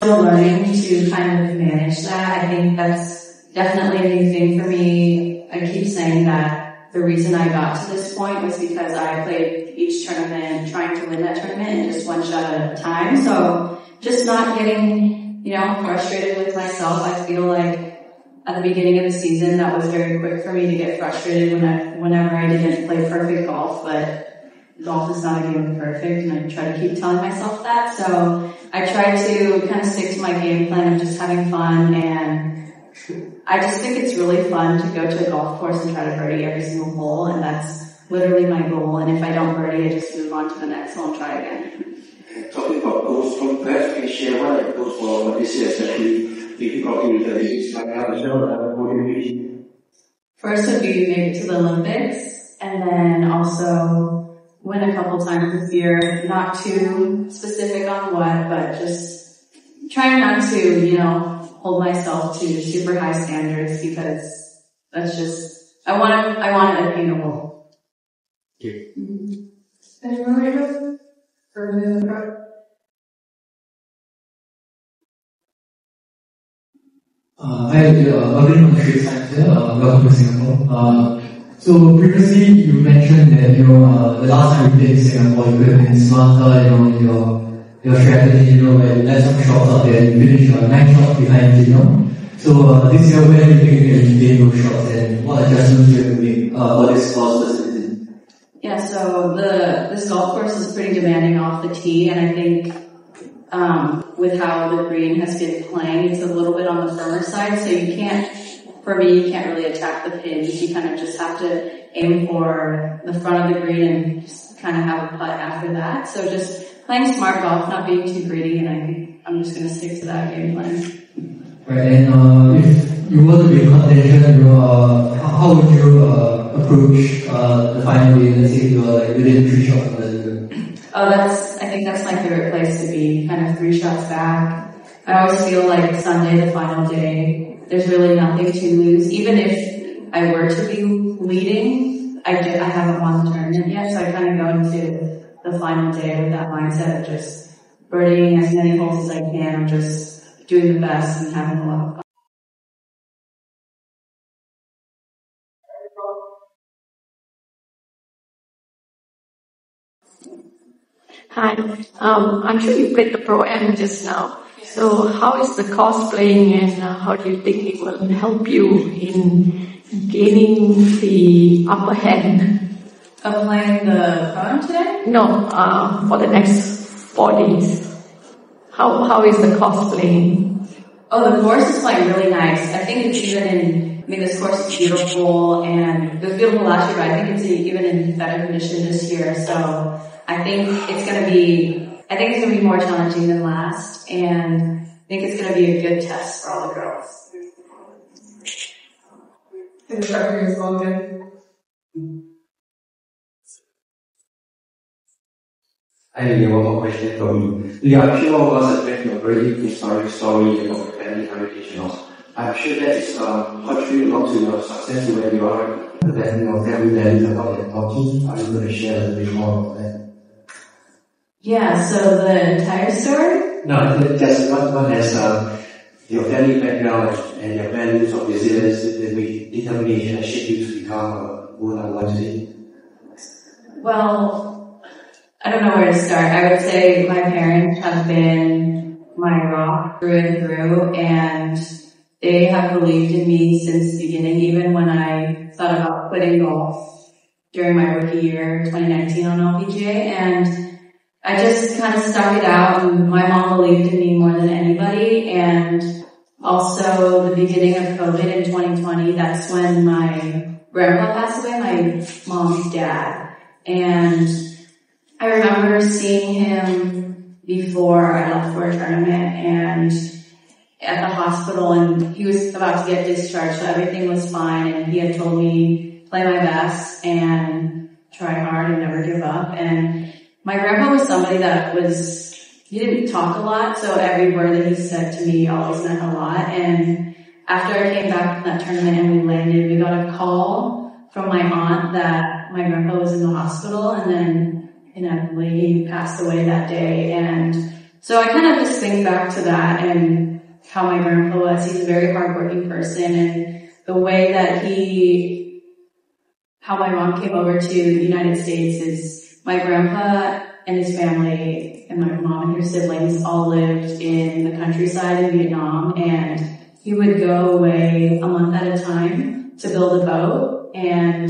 still learning to kind of manage that. I think that's definitely a new thing for me. I keep saying that the reason I got to this point was because I played each tournament trying to win that tournament and just one shot at a time. So just not getting, frustrated with myself. I feel like at the beginning of the season, that was very quick for me to get frustrated whenever I didn't play perfect golf, but golf is not a game of perfect, and I try to keep telling myself that. So I try to kind of stick to my game plan of just having fun, and I just think it's really fun to go to a golf course and try to birdie every single hole, and that's literally my goal. And if I don't birdie, I just move on to the next hole and try again. Talking about goals, perhaps you can share one of the goals for this year, especially if you got into the Olympics coming out as well. What do you mean? First would be make it to the Olympics, and then also win a couple times this year. Not too specific on what, but just trying not to, hold myself to super high standards, because that's just, I want it attainable. Okay. Anyone else? Further in the crowd? Hi, Arvind from Trade Science here. Welcome to Singapore. So previously you mentioned that the last time you played in Singapore, you could have been smarter, in your strategy, where you left some shots out there, you finished 9 shots behind, So this year, where do you think you can regain those shots, and what adjustments do you have to make for this course specifically? Yeah, so this golf course is pretty demanding off the tee, and I think with how the green has been playing, it's a little bit on the firmer side, so you can't really attack the pins. You kind of just have to aim for the front of the green and just kind of have a putt after that. So just playing smart golf, not being too greedy, and I think I'm just going to stick to that game plan. Right, and if you were to be in contention, how would you approach the final day? Let's say if you were within 3 shots of the I think that's my favorite place to be, kind of 3 shots back. I always feel like Sunday, the final day, there's really nothing to lose. Even if I were to be leading, I haven't won the tournament yet, so I kind of go into the final day with that mindset of just birdieing as many holes as I can. I'm just doing the best and having a lot of fun. Hi, I'm sure you played the Pro-Am just now. So how is the course playing, and how do you think it will help you in gaining the upper hand? Of playing the Pro-Am today? No, for the next 4 days. How is the course playing? Oh, the course is playing really nice. I think it's this course is beautiful, and it was beautiful last year, but I think it's even in better condition this year. So I think it's going to be more challenging than last, and I think it's going to be a good test for all the girls. Can you start with your phone again? I have one more question for you. Yeah, I'm sure all of us have read your very historic story about your family heritage. I'm sure that is contributed a lot to your success to where you are. That your family values about your talking. Are you going to share a little bit more about that? Yeah, so the entire story? No, just one has your family background and your values of resilience, determination, that shape you to become a woman of life today. Well, I don't know where to start. I would say my parents have been my rock through and through, and they have believed in me since the beginning, even when I thought about quitting golf during my rookie year, 2019 on LPGA, and I just kind of stuck it out, and my mom believed in me more than anybody. And also the beginning of COVID in 2020, that's when my grandpa passed away, my mom's dad. And I remember seeing him before I left for a tournament and at the hospital, and he was about to get discharged, so everything was fine, and he had told me play my best and try hard and never give up. And my grandpa was somebody that he didn't talk a lot, so every word that he said to me always meant a lot. And after I came back from that tournament and we landed, we got a call from my aunt that my grandpa was in the hospital, and then inevitably he passed away that day. And so I kind of just think back to that and how my grandpa was. He's a very hardworking person, and the way that how my mom came over to the United States is my grandpa and his family and my mom and her siblings all lived in the countryside in Vietnam, and he would go away a month at a time to build a boat, and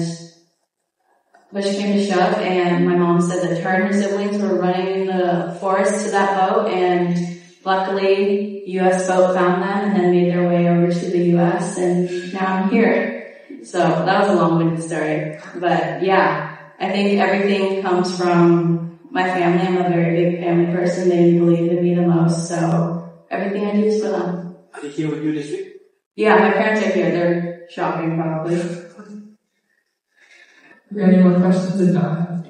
push came to shove, and my mom said that her and her siblings were running in the forest to that boat, and luckily U.S. boat found them and then made their way over to the U.S. and now I'm here. So that was a long-winded story, but yeah, I think everything comes from my family. I'm a very big family person. They believe in me the most, so everything I do is for them. Are they here with you this week? Yeah, my parents are here. They're shopping probably. Any more questions? If not,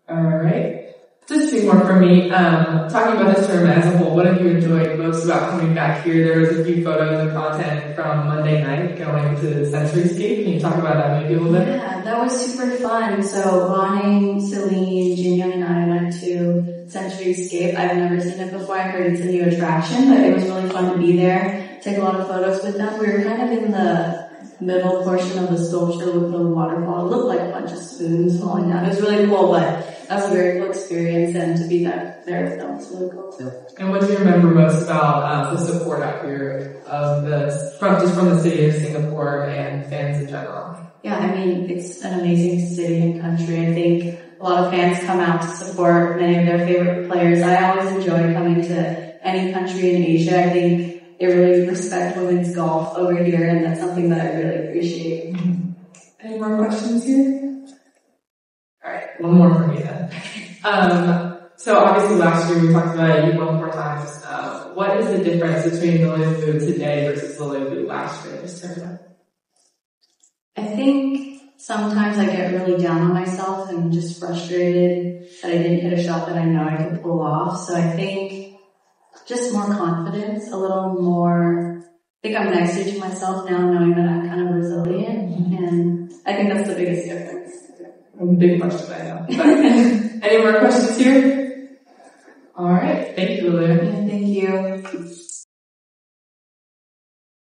alright. Just two more from me. Talking about this tournament as a whole, what have you enjoyed most about coming back here? There was a few photos and content from Monday night going to Centuryscape. Can you talk about that maybe a little bit? Yeah, that was super fun. So Bonnie, Celine, Jinyoung, and I went to Centuryscape. I've never seen it before. I heard it's a new attraction, but it was really fun to be there. Take a lot of photos with them. We were kind of in the middle portion of the sculpture with the waterfall. It looked like a bunch of spoons falling down. It was really cool, but that was a very cool experience, and to be there with them was really cool too. And what do you remember most about the support out here of from the city of Singapore and fans in general? Yeah, I mean, it's an amazing city and country. I think a lot of fans come out to support many of their favorite players. I always enjoy coming to any country in Asia. I think they really respect women's golf over here, and that's something that I really appreciate. Mm-hmm. Any more questions here? Alright, one more for me then. So obviously last year we talked about it, you won 4 times. What is the difference between the Lilia today versus the Lilia last year in this tournament? I think sometimes I get really down on myself and just frustrated that I didn't hit a shot that I know I could pull off. So I think just more confidence, a little more, I think I'm nicer to myself now knowing that I'm kind of resilient, and I think that's the biggest difference. Big question, I know. But any more questions here? Alright, thank you, Lilia. Yeah, thank you.